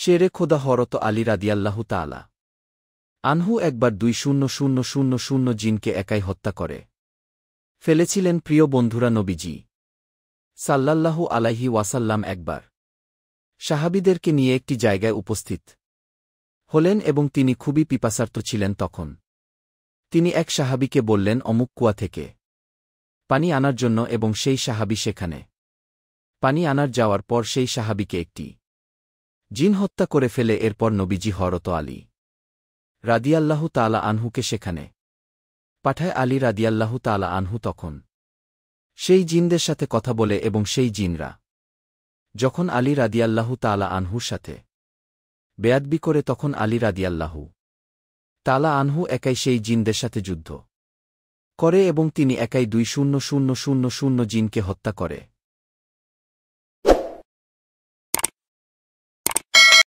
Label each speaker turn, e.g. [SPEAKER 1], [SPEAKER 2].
[SPEAKER 1] শেরে খোদা হরত আলী রাদিয়াল্লাহু তাআলা আনহু একবার 20,000 জিনকে একাই হত্যা করে ফেলেছিলেন প্রিয় বন্ধুরা নবীজি সাল্লাল্লাহু আলাইহি ওয়াসাল্লাম একবার সাহাবীদেরকে নিয়ে একটি জায়গায় উপস্থিত হলেন এবং তিনি খুবই পিপাসার্ত ছিলেন তখন তিনি এক সাহাবীকে বললেন অমুক কুয়া থেকে পানি আনার জন্য এবং সেই সাহাবী সেখানে পানি আনার যাওয়ার পর সেই সাহাবীকে একটি জিন হত্যা করে ফেলে এরপর নবীজি হরত আলী রাদিয়াল্লাহু তাআলা আনহুকে সেখানে পাঠায় আলী রাদিয়াল্লাহু তাআলা আনহু তখন সেই জিনদের সাথে কথা বলে এবং সেই জিনরা যখন আলী রাদিয়াল্লাহু তাআলা আনহুর সাথে বেয়াদবি করে তখন আলী রাদিয়াল্লাহু তাআলা আনহু একাই সেই জিনদের সাথে যুদ্ধ করে এবং তিনি একাই 20,000 জিনকে হত্যা করে